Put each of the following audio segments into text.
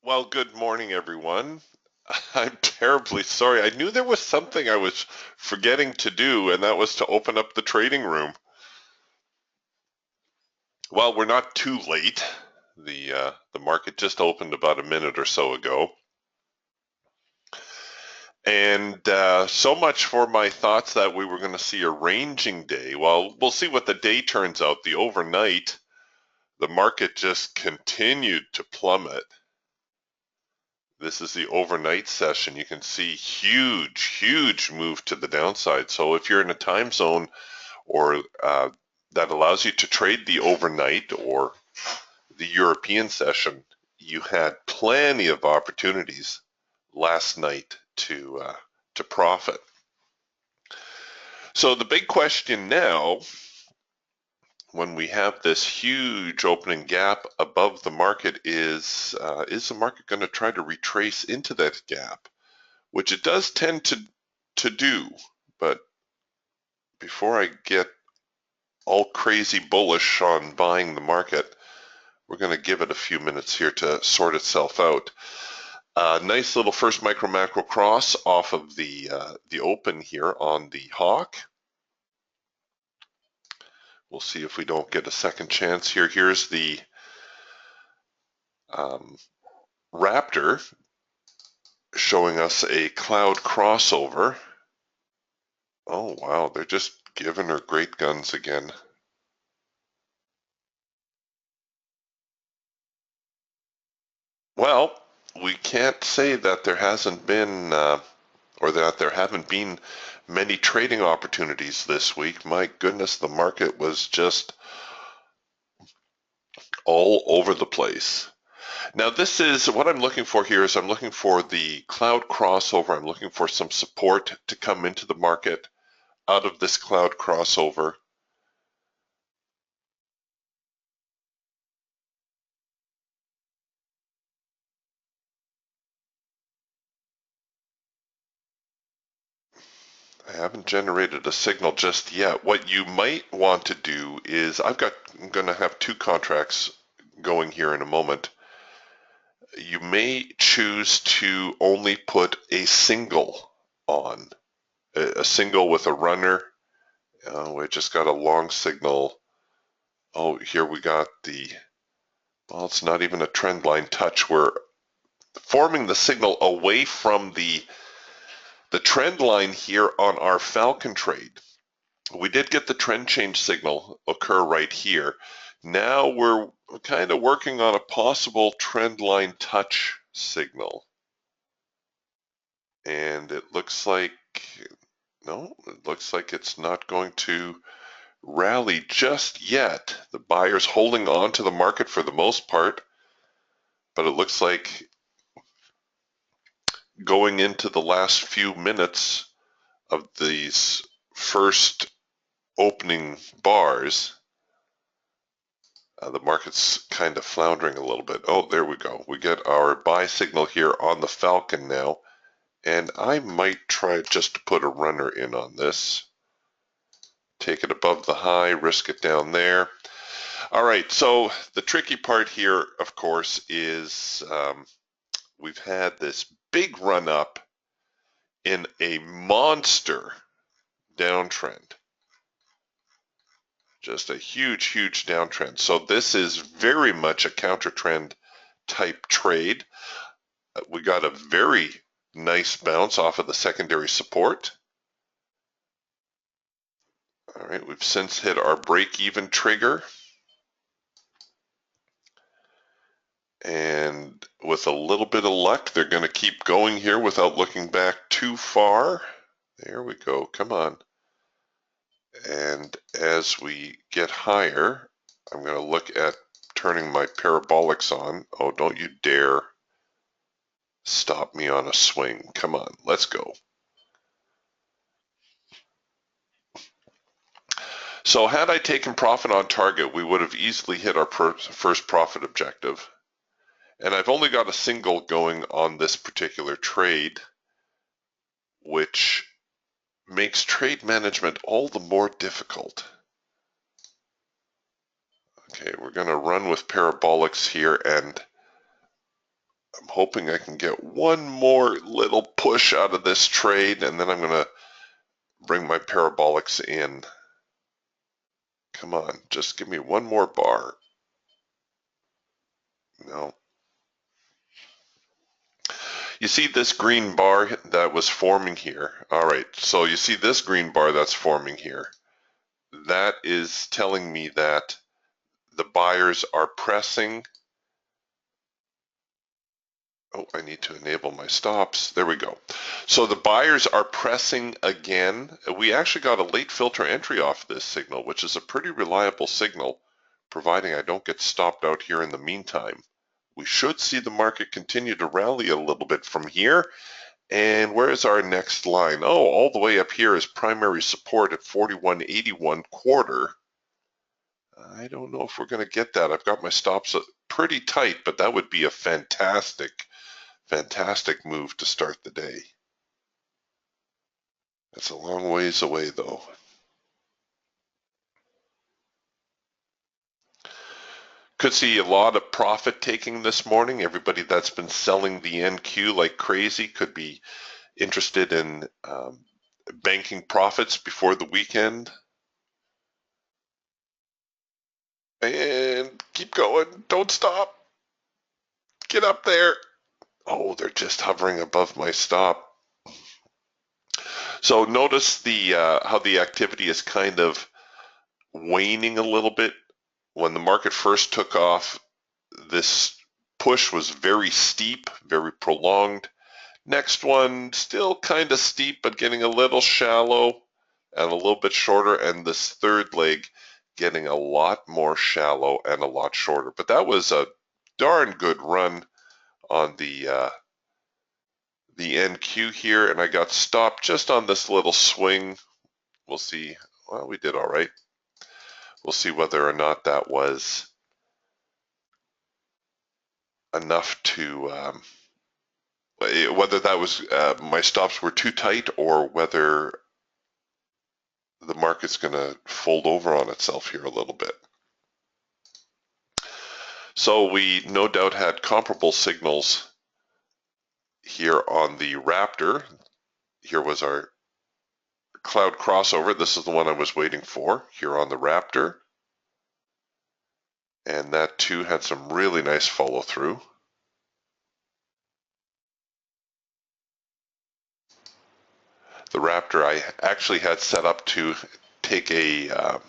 Well, good morning, everyone. I'm terribly sorry. I knew there was something I was forgetting to do, and that was to open up the trading room. Well, we're not too late. The market just opened about a minute or so ago. And so much for my thoughts that we were going to see a ranging day. Well, we'll see what the day turns out. The overnight, the market just continued to plummet. This is the overnight session. You can see huge move to the downside. So if you're in a time zone or that allows you to trade the overnight or the European session, you had plenty of opportunities last night to profit. So the big question now, when we have this huge opening gap above the market, is the market going to try to retrace into that gap? Which it does tend to do, but before I get all crazy bullish on buying the market, we're going to give it a few minutes here to sort itself out. Nice little first micro macro cross off of the open here on the Hawk. We'll see if we don't get a second chance here. Here's the Raptor showing us a cloud crossover. Oh wow, they're just giving her great guns again. Well, we can't say that there hasn't been or that there haven't been many trading opportunities this week. My goodness, the market was just all over the place. Now, this is what I'm looking for here is I'm looking for the cloud crossover. I'm looking for some support to come into the market out of this cloud crossover. I haven't generated a signal just yet. What you might want to do is I'm going to have two contracts going here in a moment. You may choose to only put a single on, a single with a runner. We just got a long signal. Oh, here we got well, it's not even a trend line touch. We're forming the signal away from the trend line here on our Falcon trade. We did get the trend change signal occur right here. Now we're kind of working on a possible trend line touch signal. And it looks like, no, it looks like it's not going to rally just yet. The buyer's holding on to the market for the most part, but it looks like going into the last few minutes of these first opening bars, the market's kind of floundering a little bit. Oh, there we go. We get our buy signal here on the Falcon now, and I might try just to put a runner in on this. Take it above the high, risk it down there. All right, so the tricky part here, of course, is we've had this big run up in a monster downtrend. Just a huge downtrend. So this is very much a counter trend type trade. We got a very nice bounce off of the secondary support. All right, we've since hit our break-even trigger. And with a little bit of luck, they're going to keep going here without looking back too far. There we go. Come on. And as we get higher, I'm going to look at turning my parabolics on. Oh, don't you dare stop me on a swing. Come on, let's go. So had I taken profit on target, we would have easily hit our first profit objective. And I've only got a single going on this particular trade, which makes trade management all the more difficult. Okay, we're going to run with parabolics here, and I'm hoping I can get one more little push out of this trade, and then I'm going to bring my parabolics in. Come on, just give me one more bar. No. You see this green bar that was forming here? All right, so you see this green bar that's forming here? That is telling me that the buyers are pressing. Oh, I need to enable my stops. There we go. So the buyers are pressing again. We actually got a late filter entry off this signal, which is a pretty reliable signal, providing I don't get stopped out here in the meantime. We should see the market continue to rally a little bit from here. And where is our next line? Oh, all the way up here is primary support at 41.81 quarter. I don't know if we're going to get that. I've got my stops pretty tight, but that would be a fantastic move to start the day. It's a long ways away though. Could see a lot of profit taking this morning. Everybody that's been selling the NQ like crazy could be interested in banking profits before the weekend. And keep going. Don't stop. Get up there. Oh, they're just hovering above my stop. So notice the how the activity is kind of waning a little bit. When the market first took off, this push was very steep, very prolonged. Next one, still kind of steep, but getting a little shallow and a little bit shorter. And this third leg getting a lot more shallow and a lot shorter. But that was a darn good run on the NQ here, and I got stopped just on this little swing. We'll see. Well, we did all right. We'll see whether or not that was enough to, whether that was my stops were too tight or whether the market's going to fold over on itself here a little bit. So we no doubt had comparable signals here on the Raptor. Here was our cloud crossover. This is the one I was waiting for here on the Raptor. And that too had some really nice follow through. The Raptor I actually had set up to take a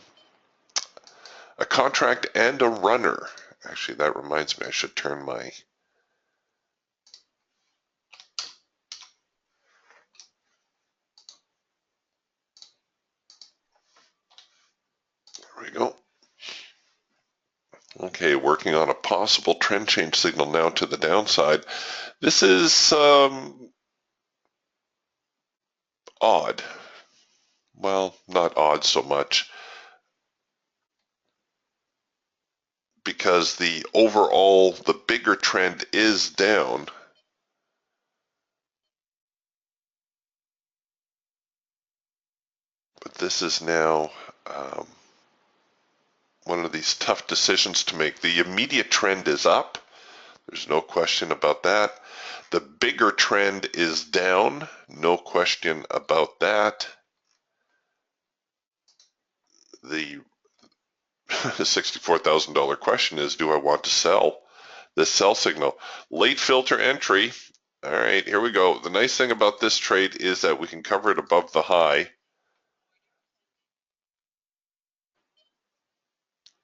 contract and a runner. Actually, that reminds me, I should turn my there we go. Okay, working on a possible trend change signal now to the downside. This is odd. Well, not odd so much, because the overall, the bigger trend is down. But this is now one of these tough decisions to make. The immediate trend is up. There's no question about that. The bigger trend is down. No question about that. The $64,000 question is, do I want to sell this sell signal? Late filter entry. All right, here we go. The nice thing about this trade is that we can cover it above the high.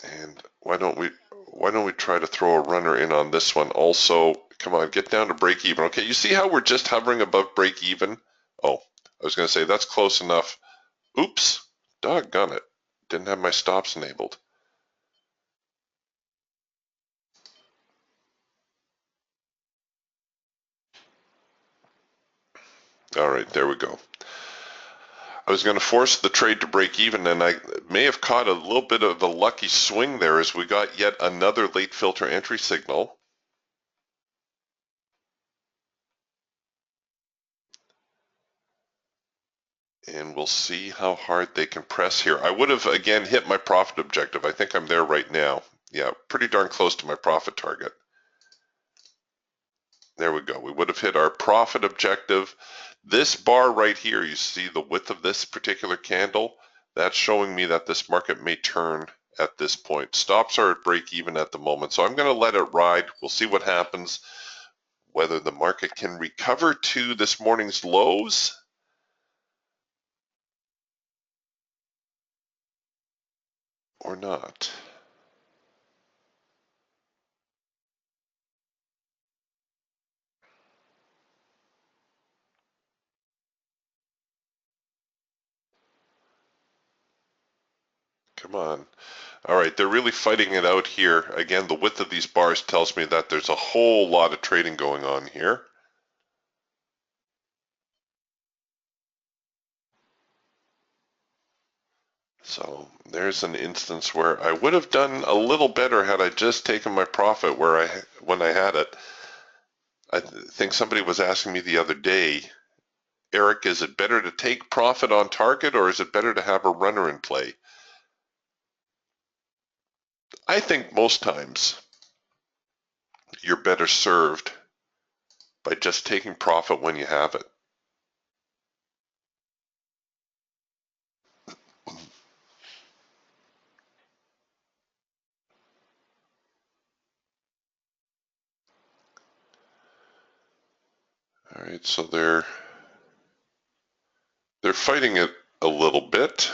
And why don't we try to throw a runner in on this one also? Come on, get down to break even. Okay, you see how we're just hovering above break even? Oh, I was going to say that's close enough. Oops, doggone it. Didn't have my stops enabled. All right, there we go. I was going to force the trade to break even, and I may have caught a little bit of a lucky swing there as we got yet another late filter entry signal. And we'll see how hard they can press here. I would have, again, hit my profit objective. I think I'm there right now. Yeah, pretty darn close to my profit target. There we go. We would have hit our profit objective. This bar right here, you see the width of this particular candle, that's showing me that this market may turn at this point. Stops are at break even at the moment, so I'm going to let it ride. We'll see what happens, whether the market can recover to this morning's lows or not. Come on. All right, they're really fighting it out here. Again, the width of these bars tells me that there's a whole lot of trading going on here. So there's an instance where I would have done a little better had I just taken my profit when I had it. I think somebody was asking me the other day, Eric, is it better to take profit on target or is it better to have a runner in play? I think most times you're better served by just taking profit when you have it. All right, so they're fighting it a little bit.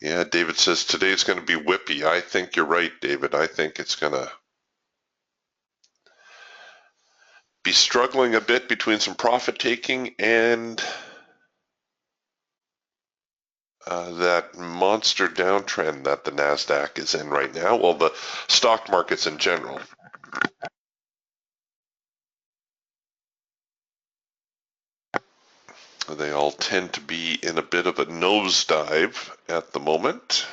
Yeah, David says today's going to be whippy. I think you're right, David. I think it's going to be struggling a bit between some profit taking and that monster downtrend that the NASDAQ is in right now. Well, the stock markets in general. They all tend to be in a bit of a nosedive at the moment.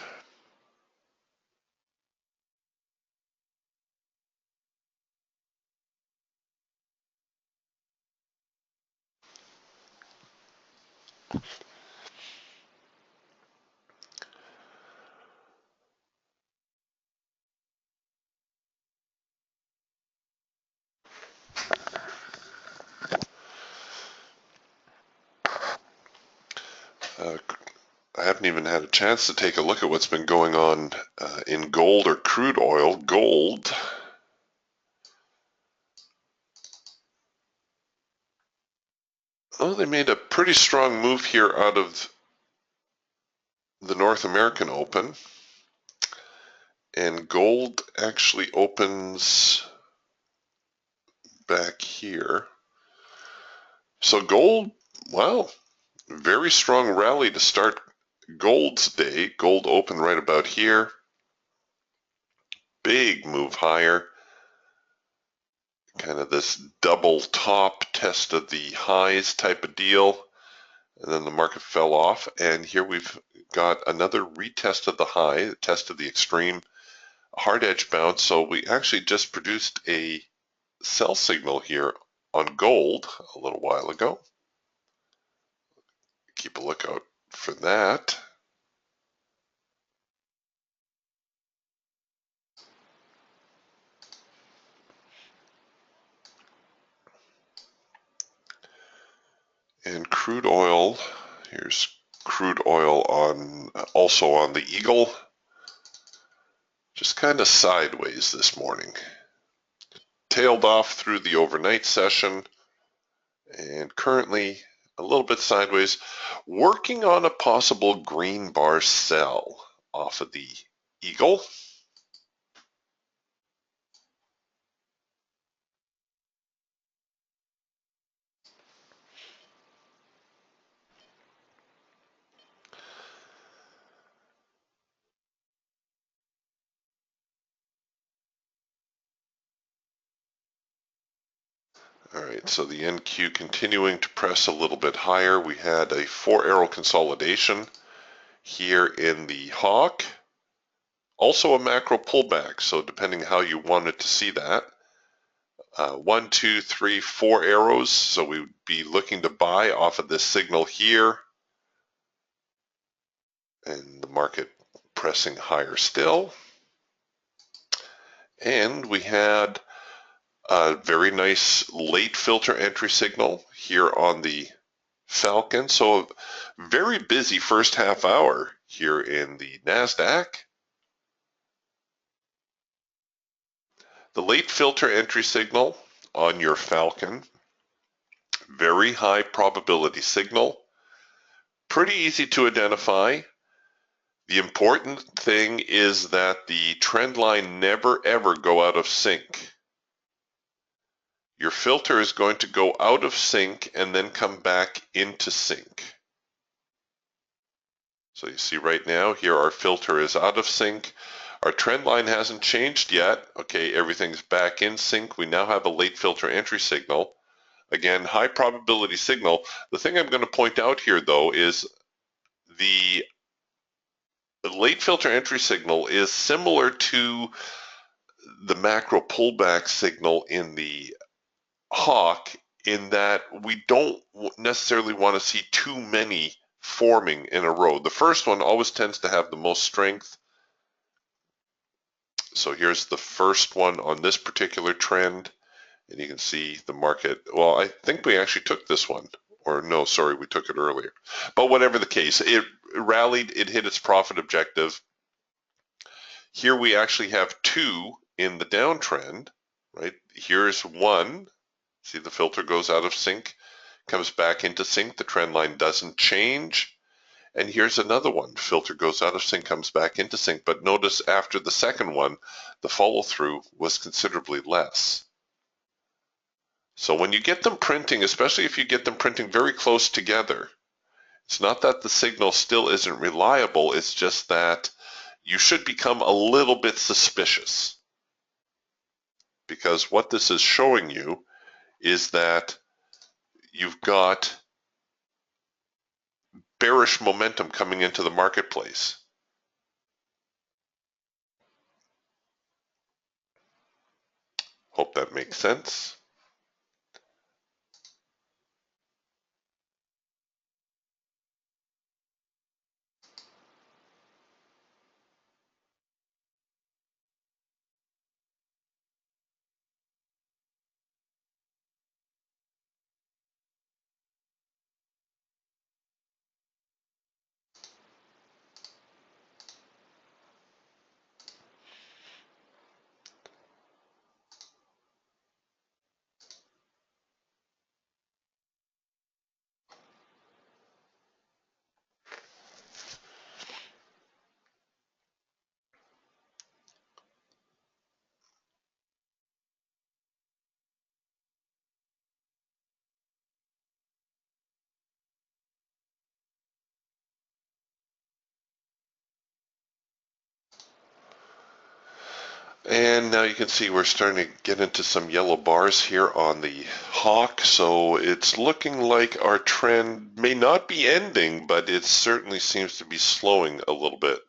I haven't even had a chance to take a look at what's been going on in gold or crude oil. Gold. Oh, they made a pretty strong move here out of the North American Open. And gold actually opens back here. So gold, wow, very strong rally to start gold's day. Gold opened right about here. Big move higher. Kind of this double top test of the highs type of deal. And then the market fell off. And here we've got another retest of the high, test of the extreme, hard edge bounce. So we actually just produced a sell signal here on gold a little while ago. Keep a lookout for that. And crude oil, here's crude oil on also on the Eagle, just kind of sideways this morning. Tailed off through the overnight session and currently a little bit sideways, working on a possible green bar sell off of the Eagle. All right, so the NQ continuing to press a little bit higher. We had a 4-arrow consolidation here in the Hawk. Also a macro pullback, so depending how you wanted to see that. 1, 2, 3, 4 arrows, so we would be looking to buy off of this signal here. And the market pressing higher still. And we had A very nice late filter entry signal here on the Falcon. So a very busy first half hour here in the NASDAQ. The late filter entry signal on your Falcon, very high probability signal, pretty easy to identify. The important thing is that the trend line never ever go out of sync. Your filter is going to go out of sync and then come back into sync. So you see right now here our filter is out of sync. Our trend line hasn't changed yet. Okay, everything's back in sync. We now have a late filter entry signal. Again, high probability signal. The thing I'm going to point out here though is the late filter entry signal is similar to the macro pullback signal in the hawk, in that we don't necessarily want to see too many forming in a row. The first one always tends to have the most strength. So here's the first one on this particular trend, and you can see the market. Well, I think we actually took this one, or no, sorry, we took it earlier. But whatever the case, it rallied, it hit its profit objective. Here we actually have two in the downtrend, right? Here's one. See, the filter goes out of sync, comes back into sync. The trend line doesn't change. And here's another one. Filter goes out of sync, comes back into sync. But notice after the second one, the follow through was considerably less. So when you get them printing, especially if you get them printing very close together, it's not that the signal still isn't reliable. It's just that you should become a little bit suspicious, because what this is showing you is that you've got bearish momentum coming into the marketplace. Hope that makes sense. And now you can see we're starting to get into some yellow bars here on the hawk. So it's looking like our trend may not be ending, but it certainly seems to be slowing a little bit.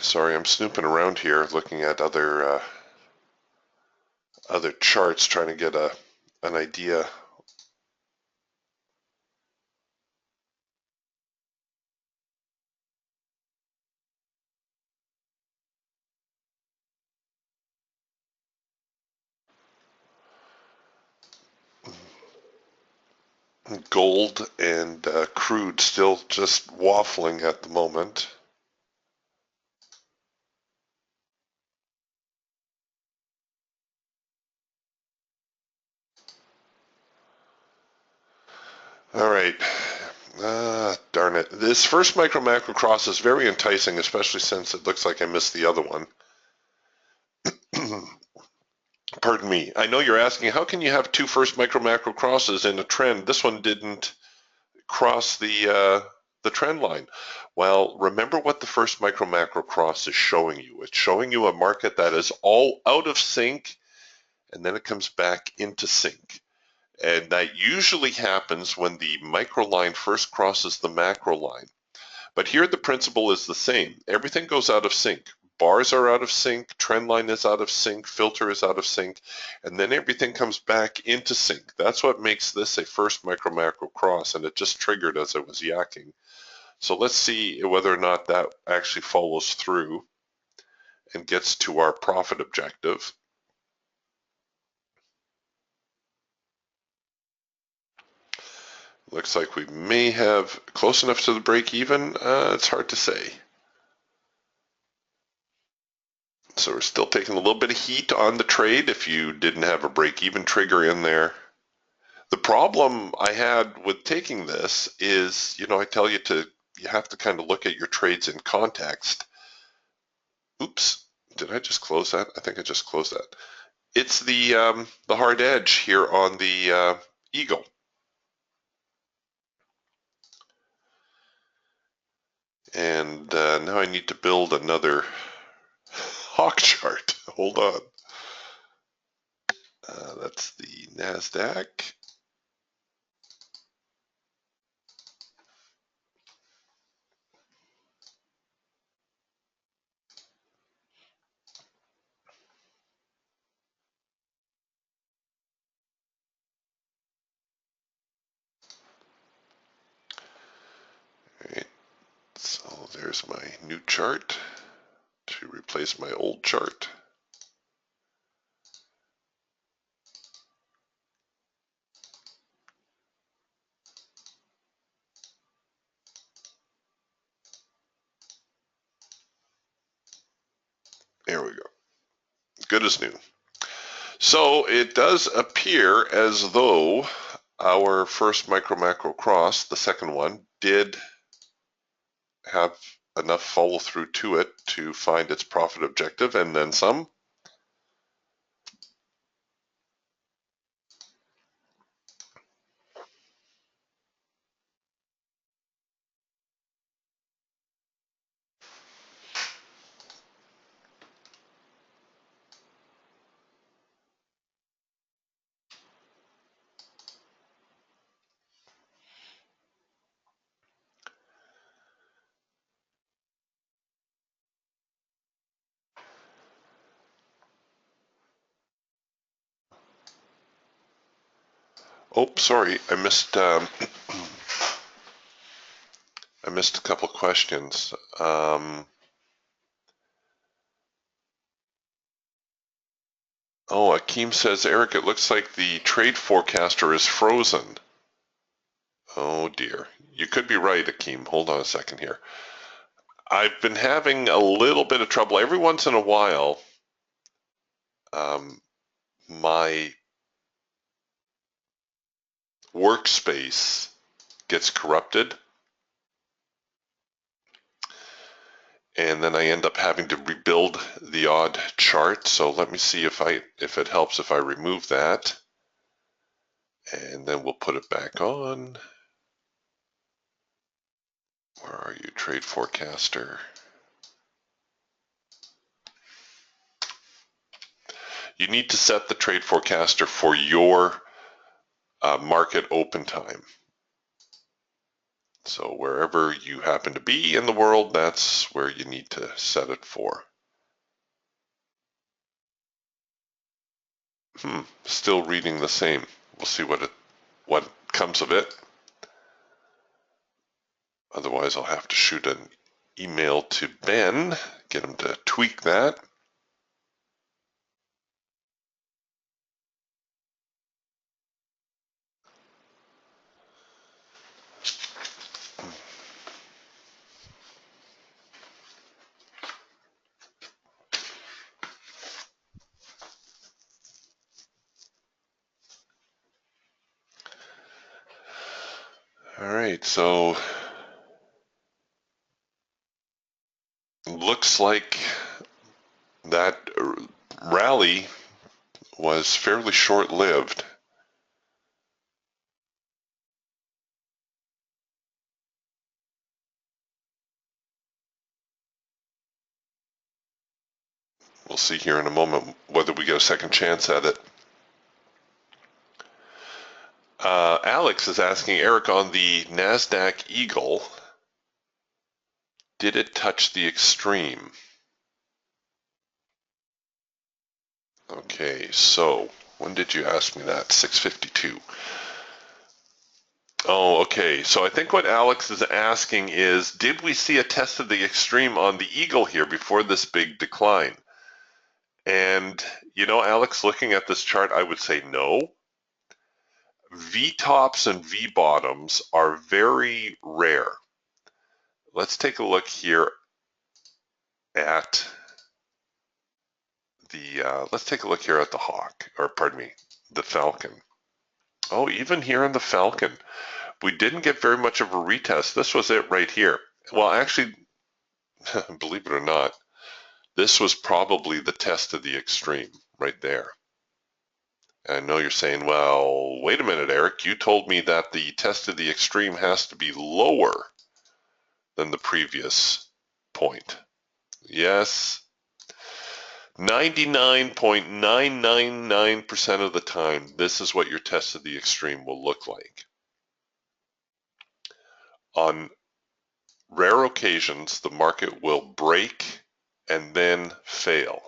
Sorry, I'm snooping around here looking at other charts, trying to get an idea. Gold and crude still just waffling at the moment. All right. Darn it. This first micro macro cross is very enticing, especially since it looks like I missed the other one. Pardon me. I know you're asking, how can you have two first micro macro crosses in a trend? This one didn't cross the trend line. Well, remember what the first micro macro cross is showing you. It's showing you a market that is all out of sync, and then it comes back into sync. And that usually happens when the micro line first crosses the macro line. But here the principle is the same. Everything goes out of sync. Bars are out of sync, trend line is out of sync, filter is out of sync, and then everything comes back into sync. That's what makes this a first micro macro cross, and it just triggered as I was yakking. So let's see whether or not that actually follows through and gets to our profit objective. Looks like we may have close enough to the break even. It's hard to say. So we're still taking a little bit of heat on the trade if you didn't have a break-even trigger in there. The problem I had with taking this is, I tell you you have to kind of look at your trades in context. Oops, did I just close that? I think I just closed that. It's the hard edge here on the Eagle. And now I need to build another hawk chart. Hold on. That's the NASDAQ. All right. So there's my new chart to replace my old chart. There we go. Good as new. So it does appear as though our first micro macro cross, the second one, did have enough follow through to it to find its profit objective and then some. Oh, sorry, I missed I missed a couple questions. Akeem says, Eric, it looks like the trade forecaster is frozen. Oh dear. You could be right, Akeem. Hold on a second here. I've been having a little bit of trouble every once in a while. My workspace gets corrupted, and then I end up having to rebuild the odd chart. So let me see if it helps if I remove that, and then we'll put it back on. Where are you, trade forecaster? You need to set the trade forecaster for your market open time. So wherever you happen to be in the world, that's where you need to set it for. Still reading the same. We'll see what comes of it. Otherwise, I'll have to shoot an email to Ben, get him to tweak that. All right, so looks like that rally was fairly short-lived. We'll see here in a moment whether we get a second chance at it. Alex is asking Eric on the NASDAQ Eagle, did it touch the extreme? Okay, so when did you ask me that? 6:52. Oh, okay. So I think what Alex is asking is, did we see a test of the extreme on the Eagle here before this big decline? And, you know, Alex, looking at this chart, I would say no. V-tops and V-bottoms are very rare. Let's take a look here at the Hawk, or pardon me, the Falcon. Oh, even here on the Falcon, we didn't get very much of a retest. This was it right here. Well, actually, believe it or not, this was probably the test of the extreme right there. I know you're saying, well, wait a minute, Eric, you told me that the test of the extreme has to be lower than the previous point. Yes, 99.999% of the time, this is what your test of the extreme will look like. On rare occasions, the market will break and then fail.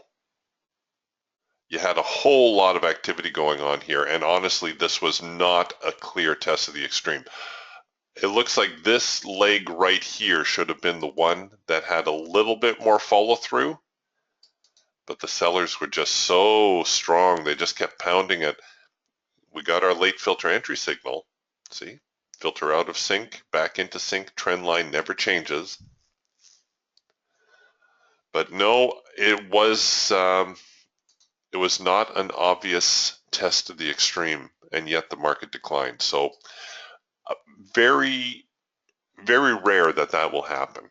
You had a whole lot of activity going on here, and honestly, this was not a clear test of the extreme. It looks like this leg right here should have been the one that had a little bit more follow through, but the sellers were just so strong, they just kept pounding it. We got our late filter entry signal. See, filter out of sync, back into sync, trend line never changes. But no, it was not an obvious test of the extreme, and yet the market declined. So very, very rare that will happen.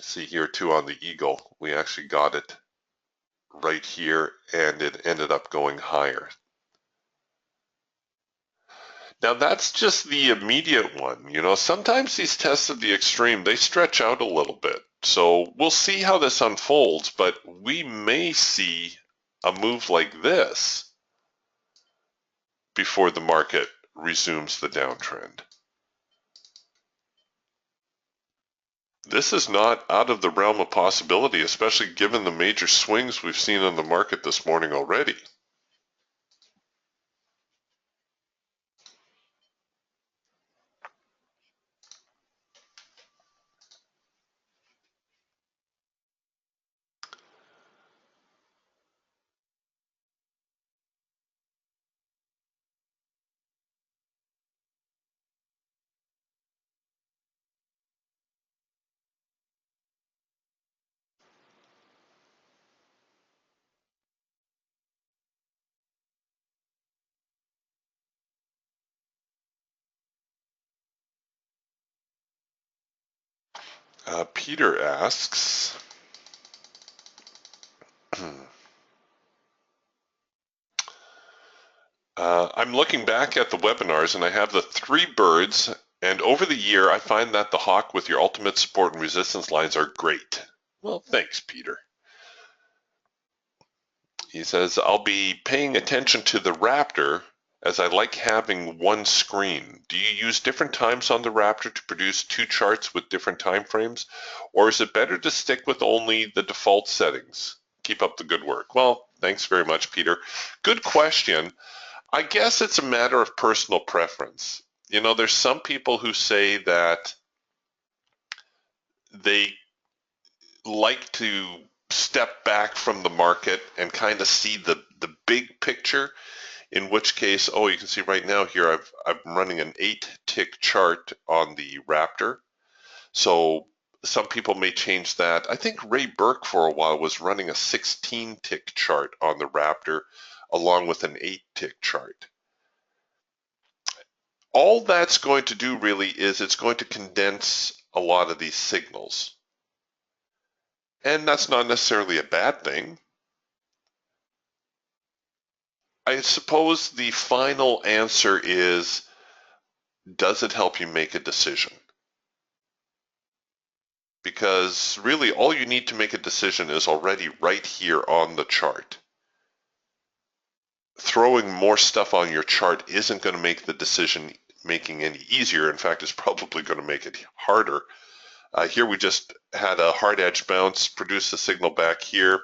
See here too on the Eagle, we actually got it right here, and it ended up going higher. Now that's just the immediate one. You know, sometimes these tests of the extreme, they stretch out a little bit. So we'll see how this unfolds, but we may see a move like this before the market resumes the downtrend. This is not out of the realm of possibility, especially given the major swings we've seen on the market this morning already. Peter asks, I'm looking back at the webinars and I have the 3 birds, and over the year I find that the Hawk with your ultimate support and resistance lines are great. Well, thanks, Peter. He says, I'll be paying attention to the Raptor as I like having one screen. Do you use different times on the Raptor to produce two charts with different time frames? Or is it better to stick with only the default settings? Keep up the good work. Well, thanks very much, Peter. Good question. I guess it's a matter of personal preference. You know, there's some people who say that they like to step back from the market and kind of see the big picture, in which case, oh, you can see right now here, I'm running an 8-tick chart on the Raptor. So some people may change that. I think Ray Burke for a while was running a 16-tick chart on the Raptor along with an 8-tick chart. All that's going to do really is it's going to condense a lot of these signals. And that's not necessarily a bad thing. I suppose the final answer is, does it help you make a decision? Because really all you need to make a decision is already right here on the chart. Throwing more stuff on your chart isn't going to make the decision making any easier. In fact, it's probably going to make it harder. Here we just had a hard edge bounce, produce a signal back here.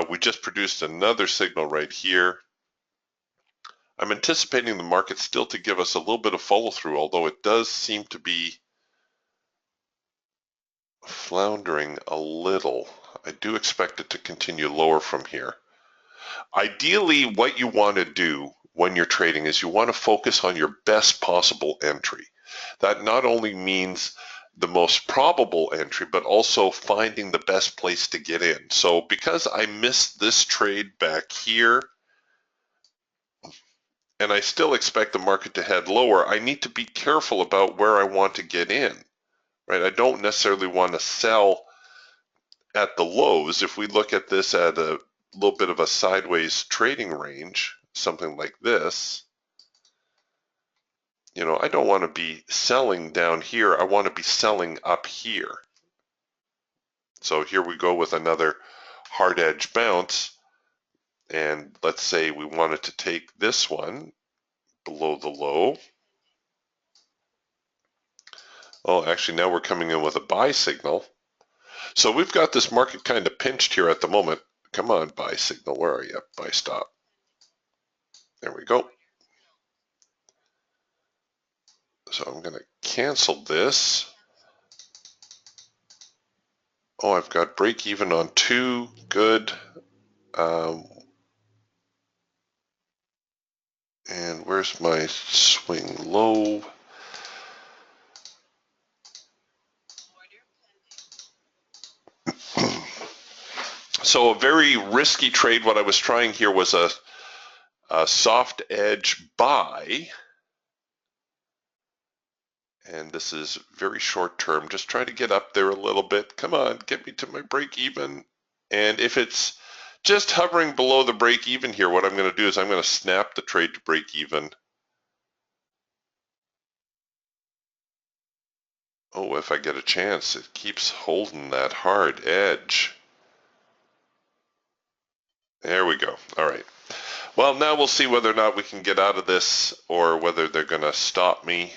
We just produced another signal right here. I'm anticipating the market still to give us a little bit of follow through, although it does seem to be floundering a little. I do expect it to continue lower from here. Ideally, what you want to do when you're trading is you want to focus on your best possible entry. That not only means the most probable entry, but also finding the best place to get in. So because I missed this trade back here, and I still expect the market to head lower, I need to be careful about where I want to get in, right? I don't necessarily want to sell at the lows. If we look at this at a little bit of a sideways trading range, something like this, you know, I don't want to be selling down here. I want to be selling up here. So here we go with another hard edge bounce. And let's say we wanted to take this one below the low. Oh, actually now we're coming in with a buy signal. So we've got this market kind of pinched here at the moment. Come on, buy signal. Where are you? Buy stop. There we go. So I'm going to cancel this. Oh, I've got break even on 2. Good. And where's my swing low? So a very risky trade. What I was trying here was a soft edge buy. And this is very short term. Just try to get up there a little bit. Come on, get me to my break even. And if it's just hovering below the break even here, what I'm going to do is I'm going to snap the trade to break even. Oh, if I get a chance, it keeps holding that hard edge. There we go. All right. Well, now we'll see whether or not we can get out of this or whether they're going to stop me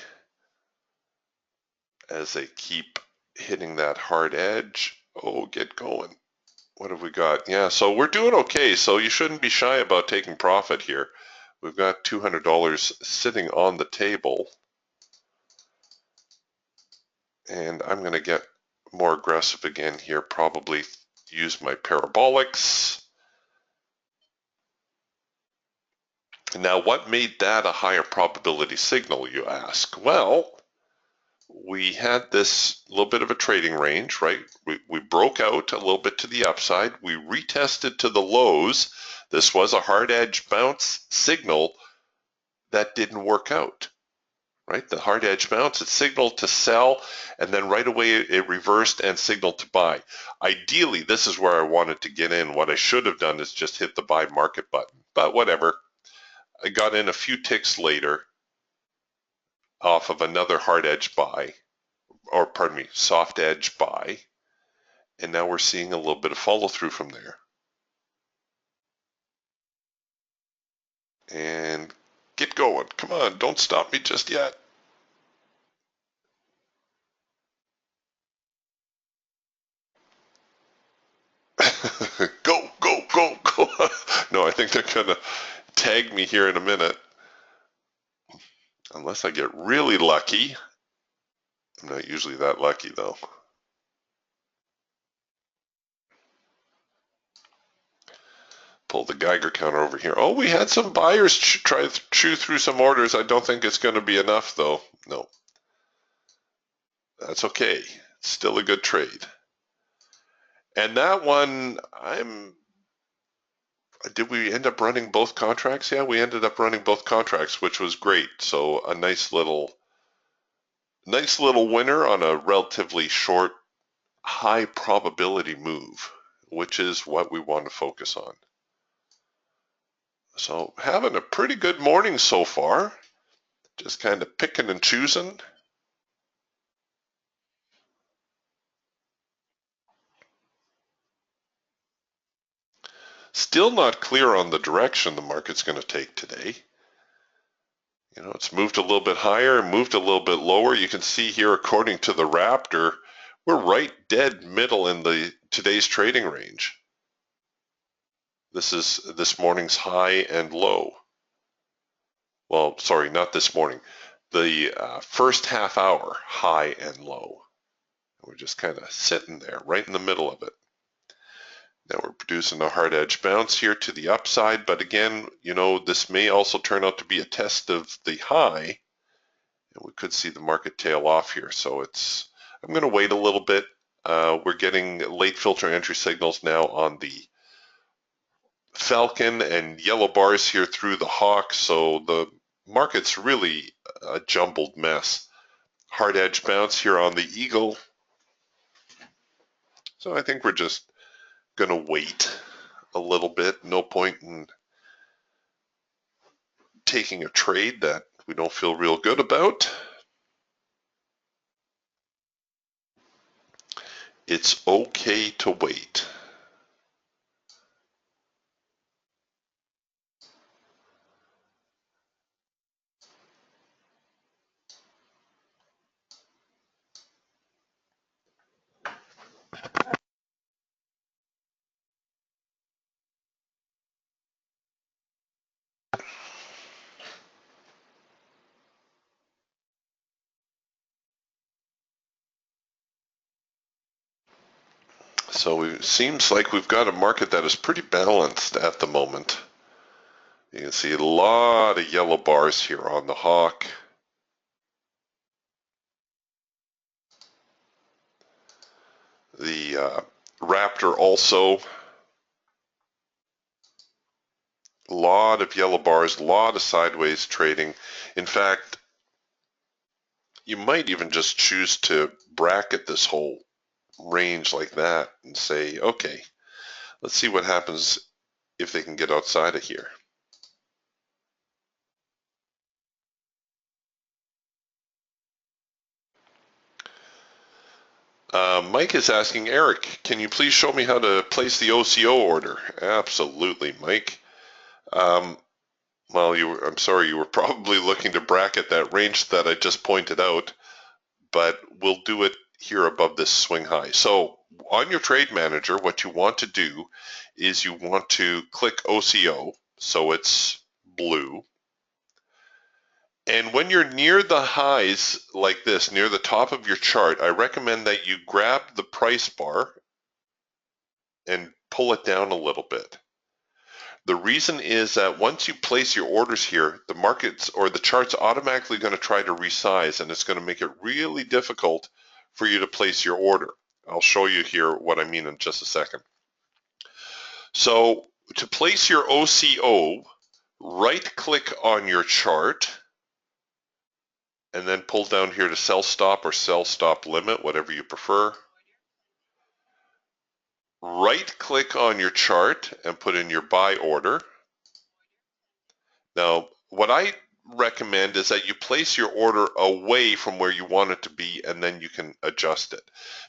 as they keep hitting that hard edge. Oh, get going. What have we got? Yeah, so we're doing okay. So you shouldn't be shy about taking profit here. We've got $200 sitting on the table. And I'm going to get more aggressive again here, probably use my parabolics. Now, what made that a higher probability signal, you ask? Well, we had this little bit of a trading range, right? We broke out a little bit to the upside. We retested to the lows. This was a hard edge bounce signal that didn't work out, right? The hard edge bounce, it signaled to sell, and then right away it reversed and signaled to buy. Ideally, this is where I wanted to get in. What I should have done is just hit the buy market button, but whatever. I got in a few ticks later off of another hard edge buy, or pardon me, soft edge buy, and now we're seeing a little bit of follow through from there. And Get going. Come on, don't stop me just yet. Go, go, go, go. No, I think they're going to tag me here in a minute. Unless I get really lucky. I'm not usually that lucky, though. Pull the Geiger counter over here. Oh, we had some buyers try to chew through some orders. I don't think it's going to be enough, though. No. That's okay. It's still a good trade. And that one, did we end up running both contracts? Yeah, we ended up running both contracts, which was great. So a nice little winner on a relatively short, high probability move, which is what we want to focus on. So having a pretty good morning so far, just kind of picking and choosing. Still not clear on the direction the market's going to take today. You know, it's moved a little bit higher, moved a little bit lower. You can see here, according to the Raptor, we're right dead middle in today's trading range. This is this morning's high and low. Well, sorry, not this morning. The first half hour high and low. We're just kind of sitting there right in the middle of it. Now we're producing a hard edge bounce here to the upside, but again, you know, this may also turn out to be a test of the high, and we could see the market tail off here. So I'm going to wait a little bit. We're getting late filter entry signals now on the Falcon and yellow bars here through the Hawk, so the market's really a jumbled mess. Hard edge bounce here on the Eagle. So I think we're just going to wait a little bit. No point in taking a trade that we don't feel real good about. It's okay to wait. So it seems like we've got a market that is pretty balanced at the moment. You can see a lot of yellow bars here on the Hawk. The Raptor also. A lot of yellow bars, a lot of sideways trading. In fact, you might even just choose to bracket this whole range like that and say, okay, let's see what happens if they can get outside of here. Mike is asking, Eric, can you please show me how to place the Ocio order? Absolutely, Mike. Well, I'm sorry, you were probably looking to bracket that range that I just pointed out, but we'll do it here above this swing high. So on your trade manager, what you want to do is you want to click Ocio, so it's blue. And when you're near the highs like this, near the top of your chart, I recommend that you grab the price bar and pull it down a little bit. The reason is that once you place your orders here, the markets or the chart's automatically going to try to resize, and it's going to make it really difficult for you to place your order. I'll show you here what I mean in just a second. So to place your OCO, right click on your chart and then pull down here to sell stop or sell stop limit, whatever you prefer. Right click on your chart and put in your buy order. Now, what I recommend is that you place your order away from where you want it to be, and then you can adjust it,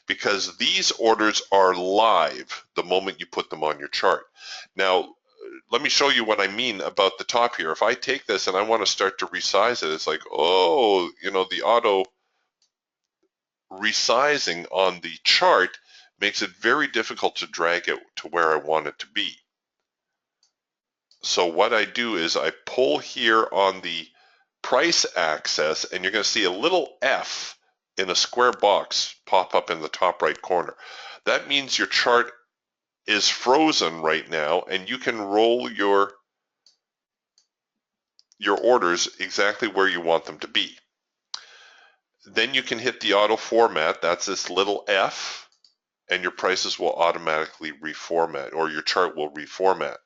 because these orders are live the moment you put them on your chart. Now, let me show you what I mean about the top here. If I take this and I want to start to resize it, it's like, oh, the auto resizing on the chart makes it very difficult to drag it to where I want it to be. So what I do is I pull here on the price axis, and you're going to see a little F in a square box pop up in the top right corner. That means your chart is frozen right now, and you can roll your orders exactly where you want them to be. Then you can hit the auto format. That's this little F, and your prices will automatically reformat, or your chart will reformat.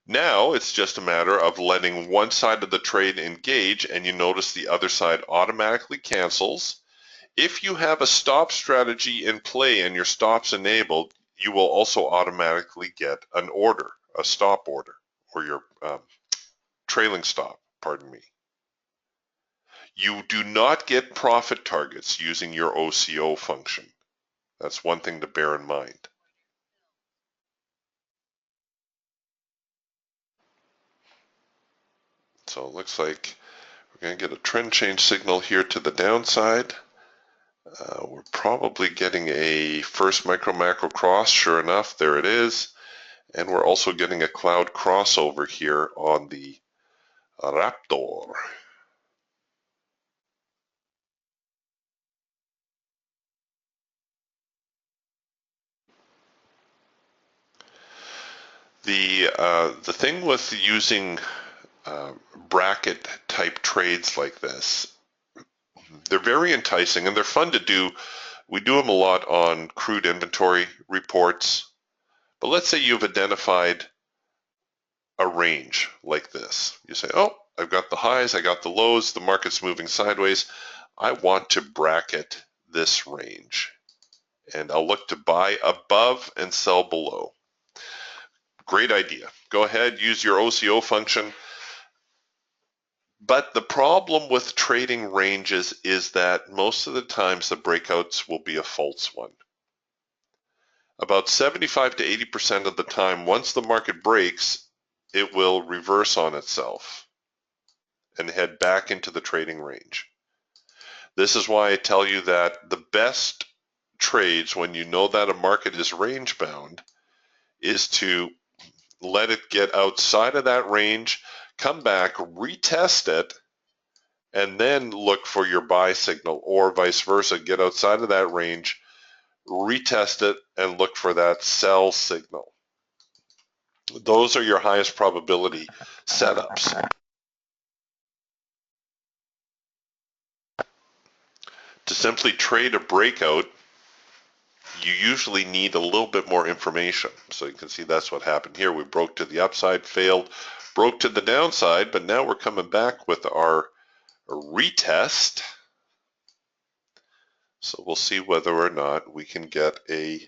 Now it's just a matter of letting one side of the trade engage, and you notice the other side automatically cancels. If you have a stop strategy in play and your stop's enabled, you will also automatically get an order, a stop order, or your trailing stop, pardon me. You do not get profit targets using your Ocio function. That's one thing to bear in mind. So it looks like we're going to get a trend change signal here to the downside. We're probably getting a first micro macro cross. Sure enough, there it is. And we're also getting a cloud crossover here on the Raptor. The thing with using bracket type trades like this, they're very enticing and they're fun to do. We do them a lot on crude inventory reports. But let's say you've identified a range like this. You say, oh, I've got the highs, I got the lows, the market's moving sideways. I want to bracket this range. And I'll look to buy above and sell below. Great idea. Go ahead, use your Ocio function. But the problem with trading ranges is that most of the times the breakouts will be a false one. About 75 to 80% of the time, once the market breaks, it will reverse on itself and head back into the trading range. This is why I tell you that the best trades when you know that a market is range bound is to let it get outside of that range, come back, retest it, and then look for your buy signal, or vice versa. Get outside of that range, retest it, and look for that sell signal. Those are your highest probability setups. To simply trade a breakout, you usually need a little bit more information. So you can see that's what happened here. We broke to the upside, failed, broke to the downside, but now we're coming back with our retest. So we'll see whether or not we can get a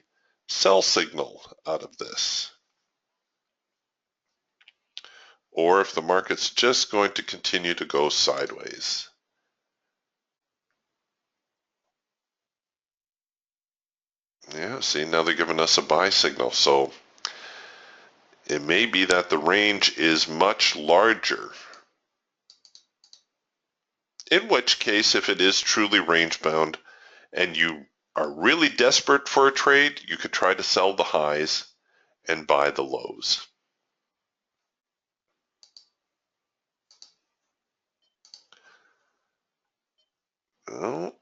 sell signal out of this, or if the market's just going to continue to go sideways. Yeah, see, now they're giving us a buy signal. So it may be that the range is much larger. In which case, if it is truly range bound and you are really desperate for a trade, you could try to sell the highs and buy the lows. Oh,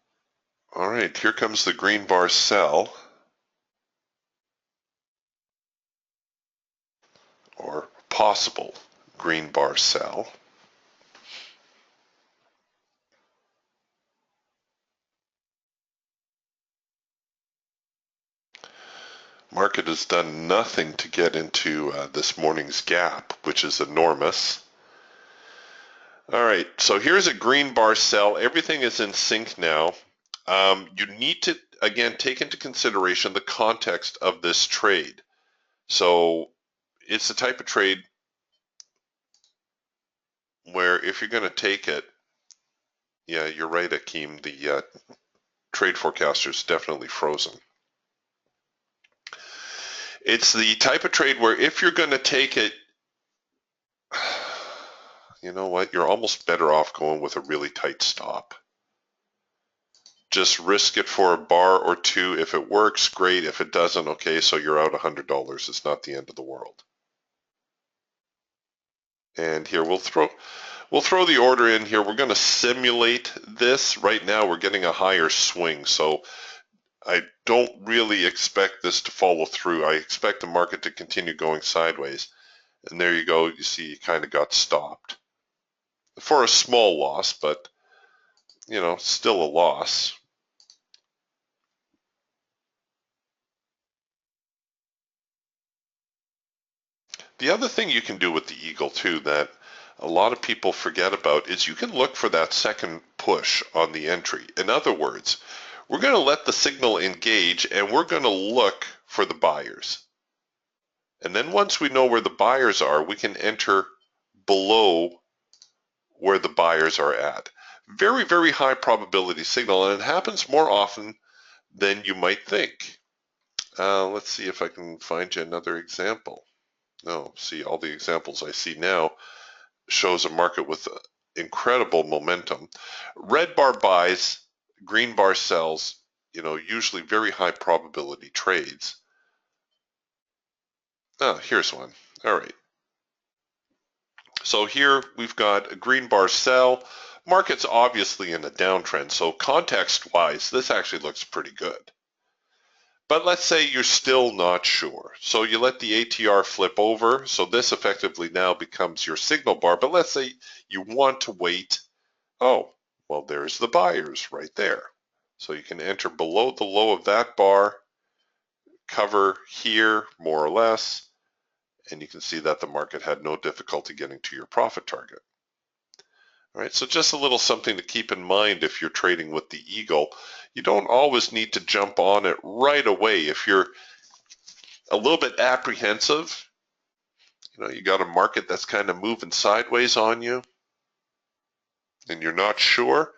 all right, here comes the green bar sell, or possible green bar sell. Market has done nothing to get into this morning's gap, which is enormous. All right, so here's a green bar sell. Everything is in sync now. You need to, again, take into consideration the context of this trade. So it's the type of trade where if you're going to take it, yeah, you're right, Akeem, the trade forecaster is definitely frozen. It's the type of trade where if you're going to take it, you know what, you're almost better off going with a really tight stop. Just risk it for a bar or two. If it works, great. If it doesn't, okay, so you're out $100. It's not the end of the world. And here we'll throw the order in here. We're going to simulate this. Right now we're getting a higher swing, so I don't really expect this to follow through. I expect the market to continue going sideways. And there you go. You see, you kind of got stopped for a small loss, but you know, still a loss. The other thing you can do with the Eagle too that a lot of people forget about is you can look for that second push on the entry. In other words, we're going to let the signal engage and we're going to look for the buyers. And then once we know where the buyers are, we can enter below where the buyers are at. Very, very high probability signal, and it happens more often than you might think. Let's see if I can find you another example. No, see, all the examples I see now shows a market with incredible momentum. Red bar buys, green bar sells, you know, usually very high probability trades. Oh, here's one. All right. So here we've got a green bar sell. Market's obviously in a downtrend, so context-wise, this actually looks pretty good. But let's say you're still not sure. So you let the ATR flip over. So this effectively now becomes your signal bar. But let's say you want to wait. Oh, well, there's the buyers right there. So you can enter below the low of that bar, cover here more or less, and you can see that the market had no difficulty getting to your profit target. All right, so just a little something to keep in mind if you're trading with the Eagle. You don't always need to jump on it right away. If you're a little bit apprehensive, you know, you got a market that's kind of moving sideways on you and you're not sure,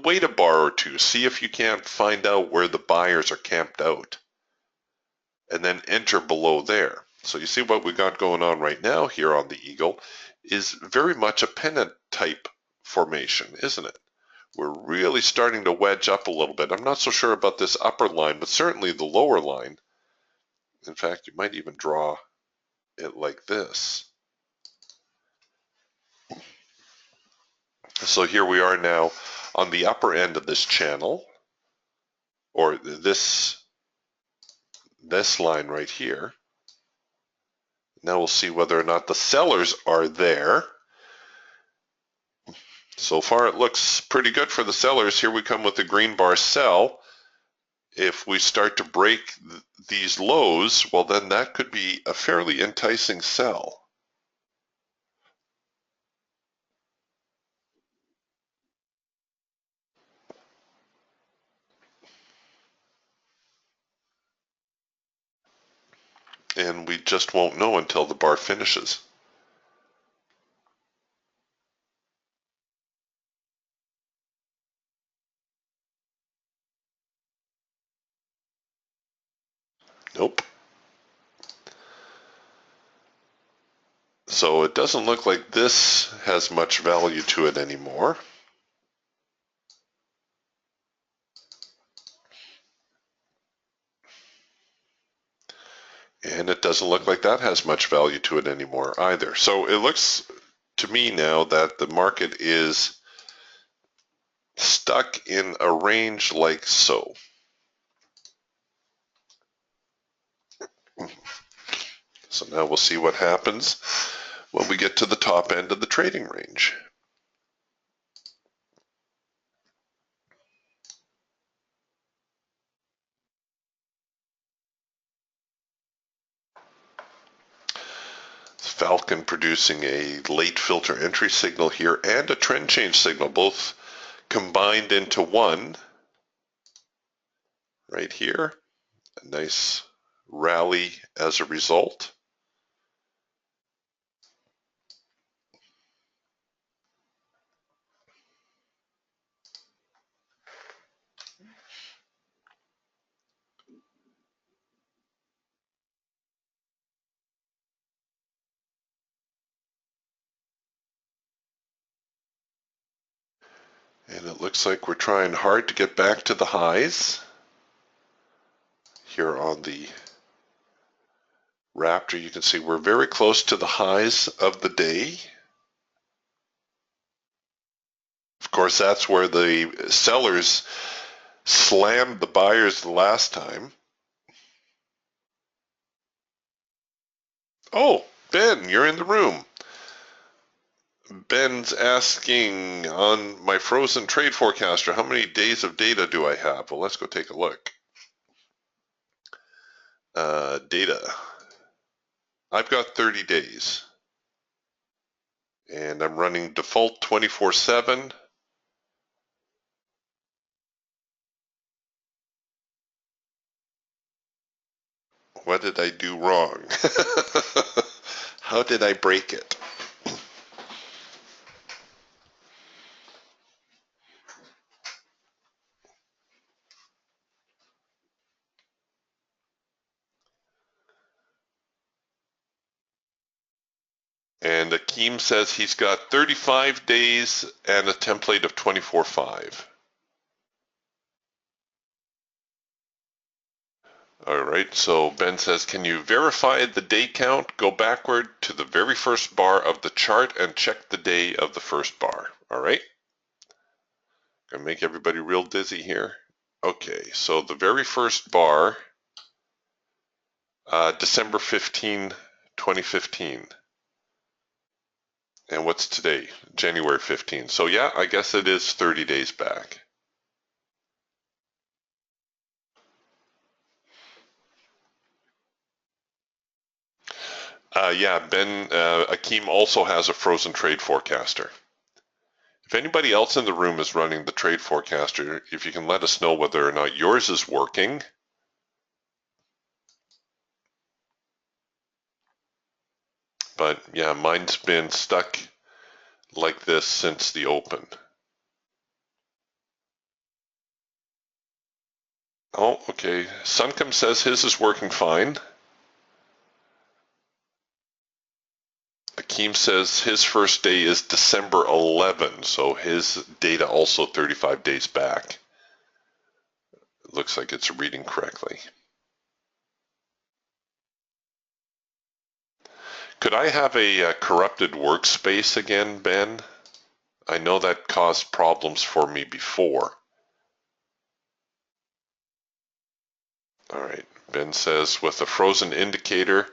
wait a bar or two, see if you can't find out where the buyers are camped out, and then enter below there. So you see what we got going on right now here on the Eagle is very much a pennant type formation, isn't it? We're really starting to wedge up a little bit. I'm not so sure about this upper line, but certainly the lower line. In fact, you might even draw it like this. So here we are now on the upper end of this channel, or this line right here. Now we'll see whether or not the sellers are there. So far it looks pretty good for the sellers. Here we come with the green bar sell. If we start to break these lows, well then that could be a fairly enticing sell. And we just won't know until the bar finishes. Nope. So it doesn't look like this has much value to it anymore. And it doesn't look like that has much value to it anymore either. So it looks to me now that the market is stuck in a range like so. So now we'll see what happens when we get to the top end of the trading range. Falcon producing a late filter entry signal here and a trend change signal, both combined into one right here. A nice rally as a result. And it looks like we're trying hard to get back to the highs here on the Raptor. You can see we're very close to the highs of the day. Of course, that's where the sellers slammed the buyers the last time. Oh, Ben, you're in the room. Ben's asking on my frozen trade forecaster, how many days of data do I have? Well, let's go take a look. Data. I've got 30 days. And I'm running default 24/7. What did I do wrong? How did I break it? And Akeem says he's got 35 days and a template of 24/5. All right, so Ben says, can you verify the day count? Go backward to the very first bar of the chart and check the day of the first bar. All right. Gonna make everybody real dizzy here. Okay, so the very first bar, December 15, 2015. And what's today? January 15. So yeah, I guess it is 30 days back. Yeah, Ben, Akeem also has a frozen trade forecaster. If anybody else in the room is running the trade forecaster, if you can let us know whether or not yours is working. But yeah, mine's been stuck like this since the open. Oh, okay. Suncom says his is working fine. Akeem says his first day is December 11, so his data also 35 days back. It looks like it's reading correctly. Could I have a corrupted workspace again, Ben? I know that caused problems for me before. All right, Ben says with a frozen indicator,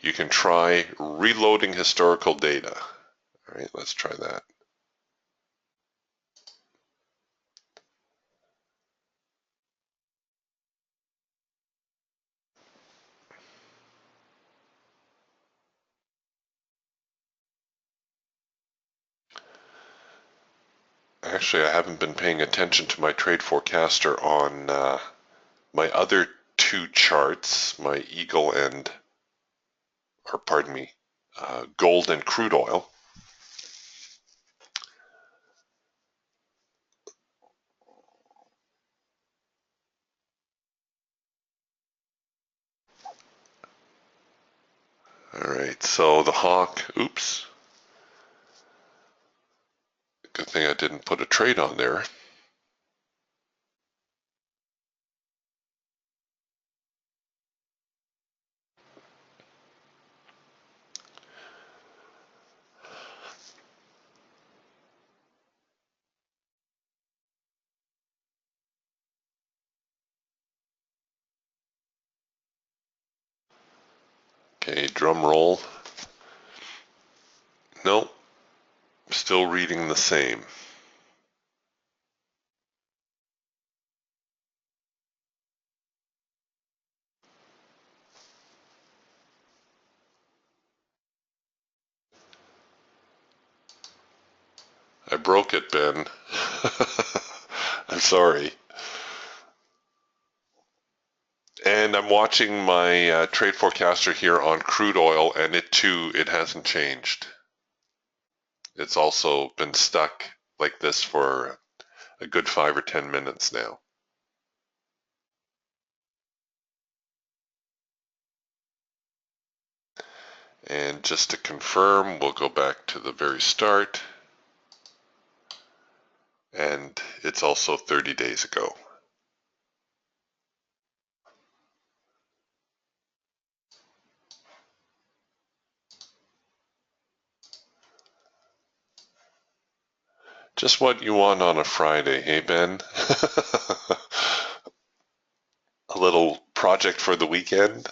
you can try reloading historical data. All right, let's try that. Actually, I haven't been paying attention to my trade forecaster on my other two charts, my Eagle and, or pardon me, gold and crude oil. All right, so the hawk, oops. Good thing I didn't put a trade on there. Okay, drum roll. Nope, still reading the same. I broke it, Ben. I'm sorry. And I'm watching my trade forecaster here on crude oil, and it too, it hasn't changed. It's also been stuck like this for a good 5 or 10 minutes now. And just to confirm, we'll go back to the very start. and it's also 30 days ago. Just what you want on a Friday, hey Ben? A little project for the weekend?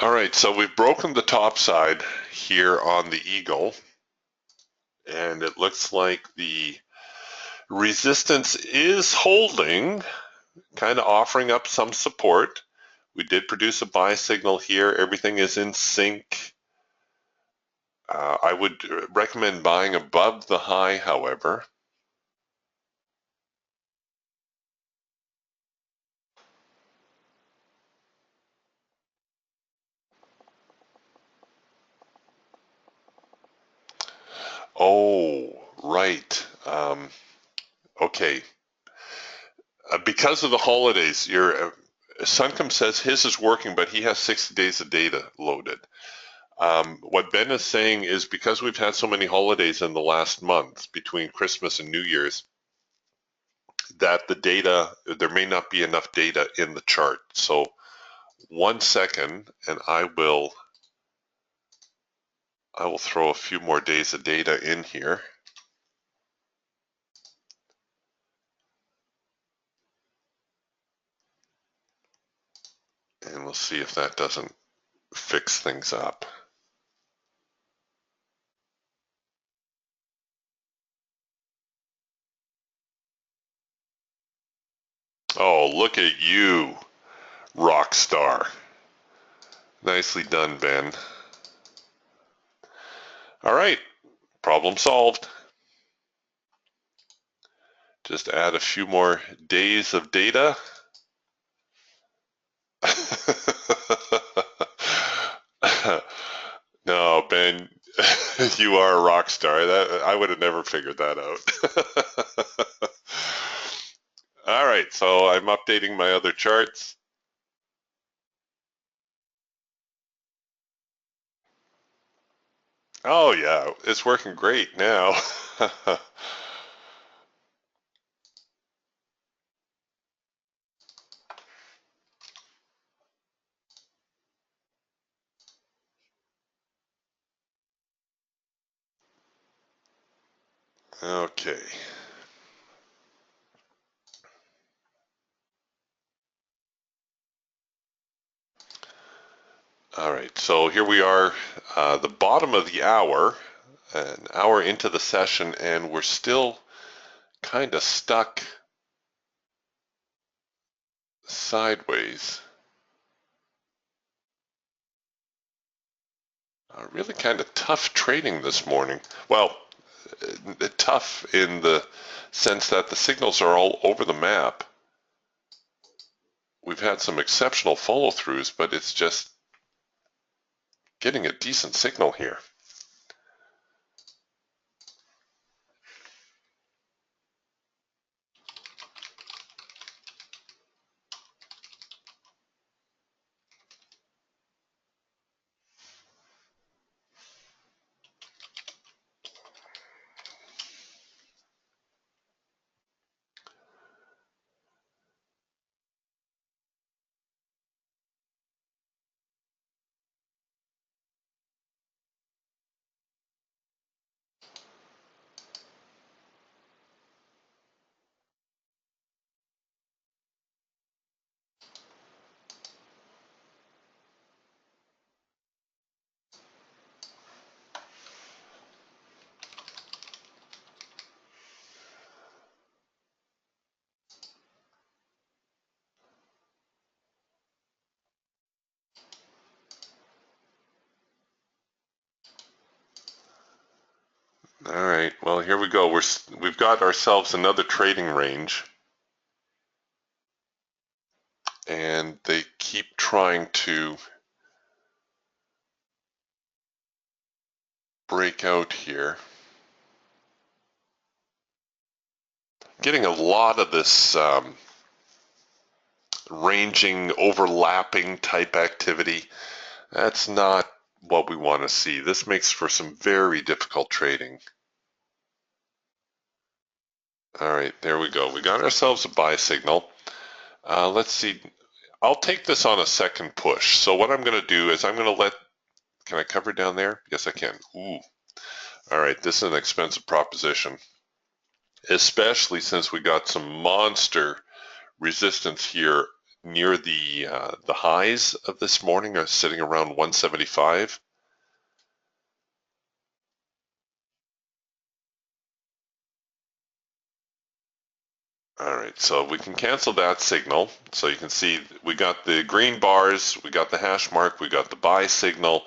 All right, so we've broken the top side here on the Eagle, and it looks like the resistance is holding, kind of offering up some support. We did produce a buy signal here. Everything is in sync. I would recommend buying above the high, however. Oh, right. Okay. Because of the holidays, your Suncom says his is working, but he has 60 days of data loaded. What Ben is saying is because we've had so many holidays in the last month between Christmas and New Year's, that the data, there may not be enough data in the chart. So 1 second, and I will throw a few more days of data in here. And we'll see if that doesn't fix things up. Oh, look at you, rock star. Nicely done, Ben. All right, problem solved. Just add a few more days of data. No, Ben, you are a rock star. I would have never figured that out. All right, so I'm updating my other charts. Oh yeah, it's working great now. Okay. All right, so here we are, the bottom of the hour, an hour into the session, and we're still kind of stuck sideways. Really kind of tough trading this morning. Well, tough in the sense that the signals are all over the map. We've had some exceptional follow-throughs, but it's just getting a decent signal here. All right, well, here we go. We've got ourselves another trading range, and they keep trying to break out here. Getting a lot of this ranging, overlapping type activity. That's not what we want to see. This makes for some very difficult trading. All right, there we go. We got ourselves a buy signal. Let's see. I'll take this on a second push. So what I'm going to do is I'm going to can I cover down there? Yes, I can. Ooh. All right, this is an expensive proposition, especially since we got some monster resistance here near the highs of this morning are sitting around 175. All right, so we can cancel that signal. So you can see we got the green bars, we got the hash mark, we got the buy signal.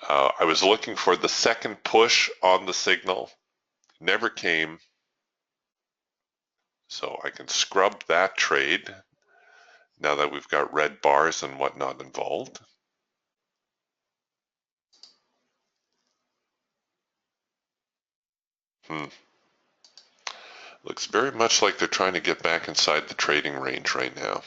I was looking for the second push on the signal, never came. So I can scrub that trade now that we've got red bars and whatnot involved. Looks very much like they're trying to get back inside the trading range right now.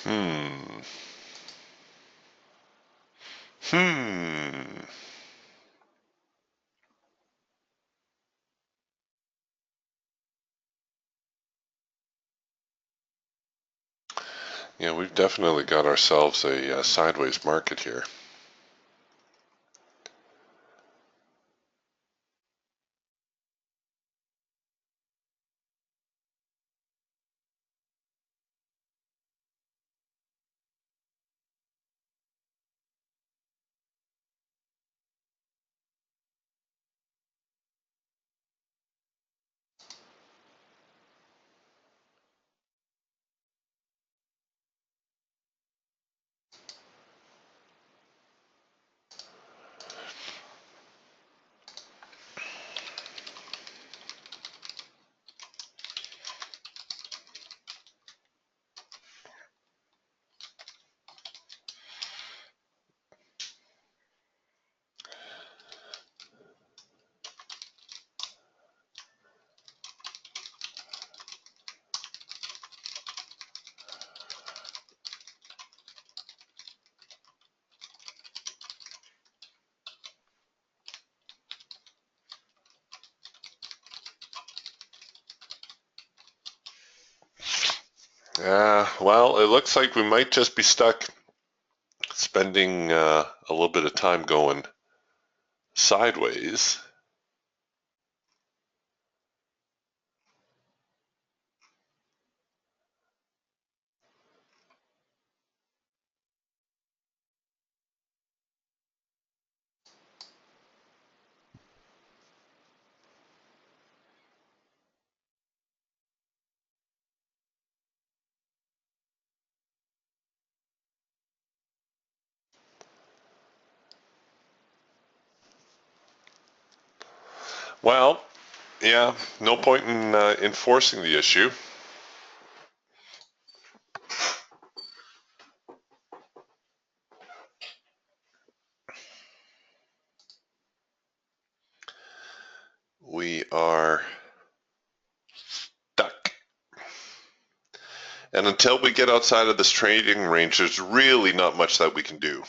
Hmm. Hmm. Yeah, we've definitely got ourselves a sideways market here. Well, it looks like we might just be stuck spending a little bit of time going sideways. Well, yeah, no point in enforcing the issue. We are stuck. And until we get outside of this trading range, there's really not much that we can do.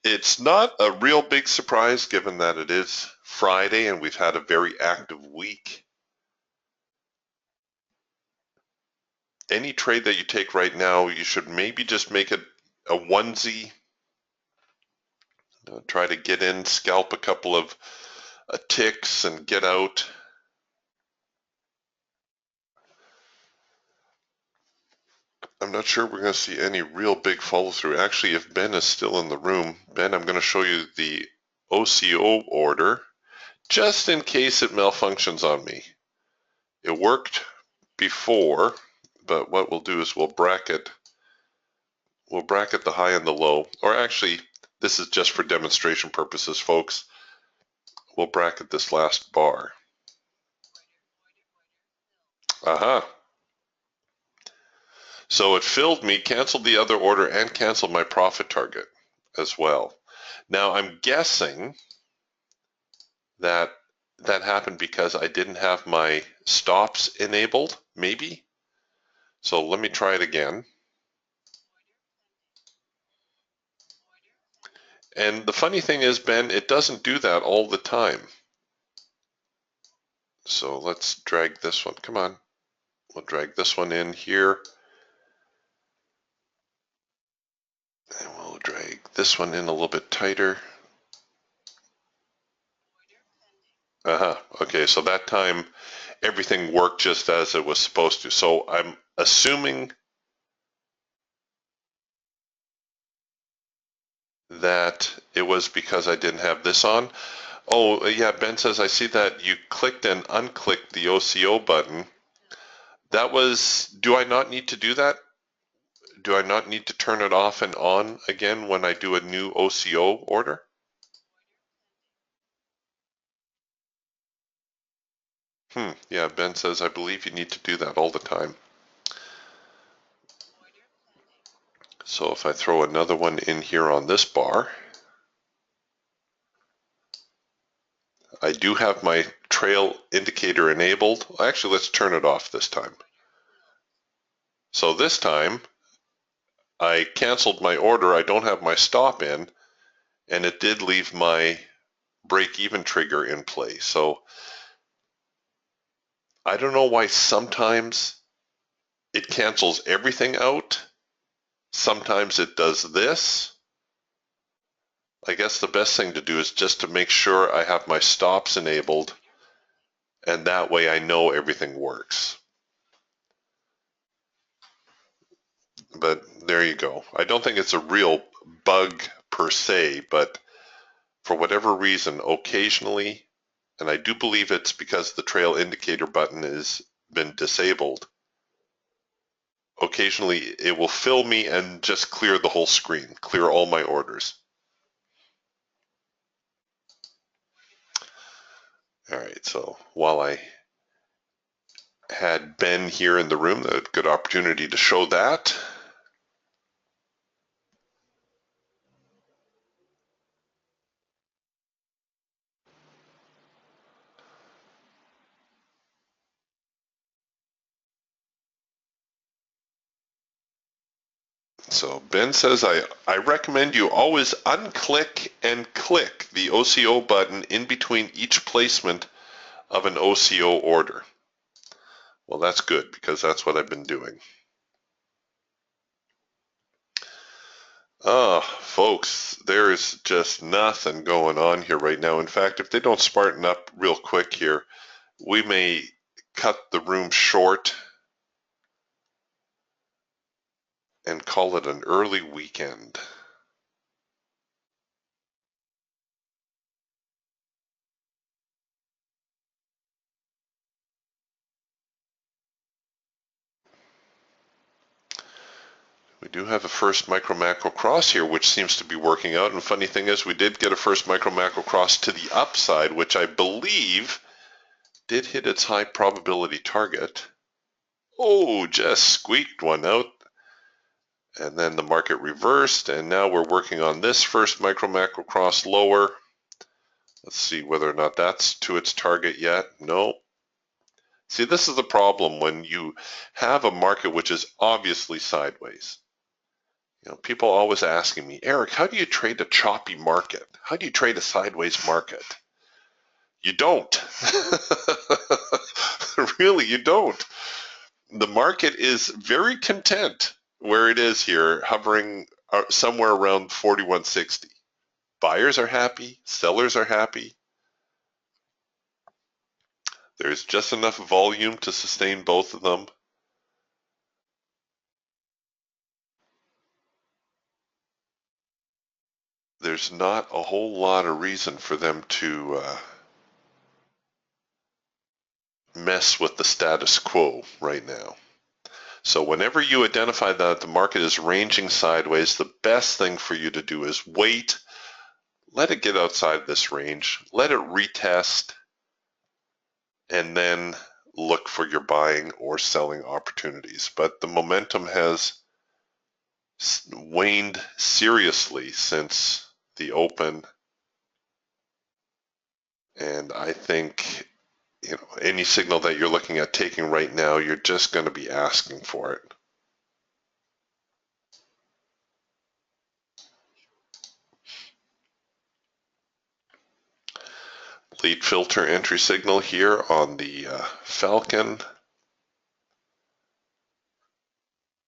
It's not a real big surprise given that it is Friday and we've had a very active week. Any trade that you take right now, you should maybe just make it a onesie. Try to get in, scalp a couple of ticks and get out. I'm not sure we're going to see any real big follow through. Actually, if Ben is still in the room, Ben, I'm going to show you the Ocio order just in case it malfunctions on me. It worked before, but what we'll do is we'll bracket the high and the low, or actually, this is just for demonstration purposes, folks. We'll bracket this last bar. Aha. So it filled me, canceled the other order, and canceled my profit target as well. Now I'm guessing that that happened because I didn't have my stops enabled, maybe. So let me try it again. And the funny thing is, Ben, it doesn't do that all the time. So let's drag this one. Come on. We'll drag this one in here. And we'll drag this one in a little bit tighter. Okay, so that time everything worked just as it was supposed to. So I'm assuming that it was because I didn't have this on. Oh, yeah, Ben says, I see that you clicked and unclicked the OCO button. That was, do I not need to do that? Do I not need to turn it off and on again when I do a new OCO order? Yeah, Ben says, I believe you need to do that all the time. So if I throw another one in here on this bar, I do have my trail indicator enabled. Actually, let's turn it off this time. So this time, I canceled my order. I don't have my stop in, and it did leave my break-even trigger in play. So I don't know why sometimes it cancels everything out. Sometimes it does this. I guess the best thing to do is just to make sure I have my stops enabled, and that way I know everything works. But there you go. I don't think it's a real bug per se, but for whatever reason, occasionally, and I do believe it's because the trail indicator button has been disabled, occasionally it will fill me and just clear the whole screen, clear all my orders. All right, so while I had Ben here in the room, a good opportunity to show that. So Ben says, I recommend you always unclick and click the OCO button in between each placement of an OCO order. Well, that's good because that's what I've been doing. Folks, there is just nothing going on here right now. In fact, if they don't smarten up real quick here, we may cut the room short and call it an early weekend. We do have a first micro macro cross here, which seems to be working out. And funny thing is, we did get a first micro macro cross to the upside, which I believe did hit its high probability target. Oh, just squeaked one out. And then the market reversed, and now we're working on this first micro macro cross lower. Let's see whether or not that's to its target yet. No. See, this is the problem when you have a market which is obviously sideways. You know, people are always asking me, Eric, how do you trade a choppy market? How do you trade a sideways market? You don't. Really, you don't. The market is very content where it is here, hovering somewhere around 41.60. Buyers are happy, sellers are happy. There's just enough volume to sustain both of them. There's not a whole lot of reason for them to mess with the status quo right now. So whenever you identify that the market is ranging sideways, the best thing for you to do is wait, let it get outside this range, let it retest, and then look for your buying or selling opportunities. But the momentum has waned seriously since the open, and I think any signal that you're looking at taking right now, you're just going to be asking for it. Lead filter entry signal here on the Falcon.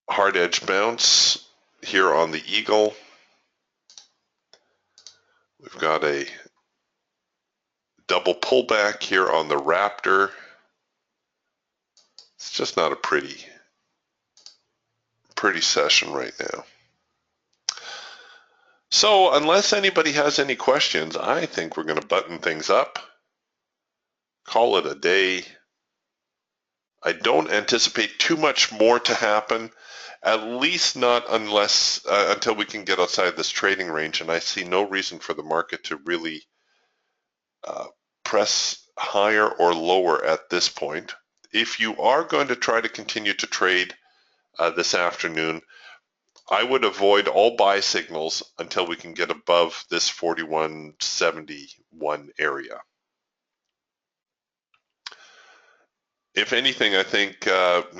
Hard edge bounce here on the Eagle. We've got a double pullback here on the Raptor. It's just not a pretty session right now. So unless anybody has any questions, I think we're going to button things up, call it a day. I don't anticipate too much more to happen, at least not unless until we can get outside this trading range, and I see no reason for the market to really press higher or lower at this point. If you are going to try to continue to trade this afternoon, I would avoid all buy signals until we can get above this 41.71 area. If anything, I think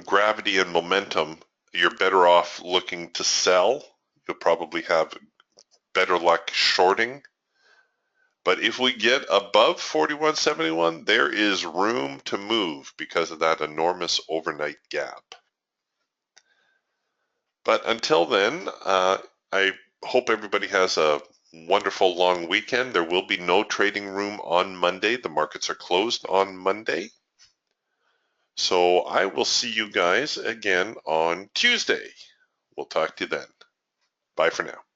gravity and momentum, you're better off looking to sell. You'll probably have better luck shorting. But if we get above 41.71, there is room to move because of that enormous overnight gap. But until then, I hope everybody has a wonderful long weekend. There will be no trading room on Monday. The markets are closed on Monday. So I will see you guys again on Tuesday. We'll talk to you then. Bye for now.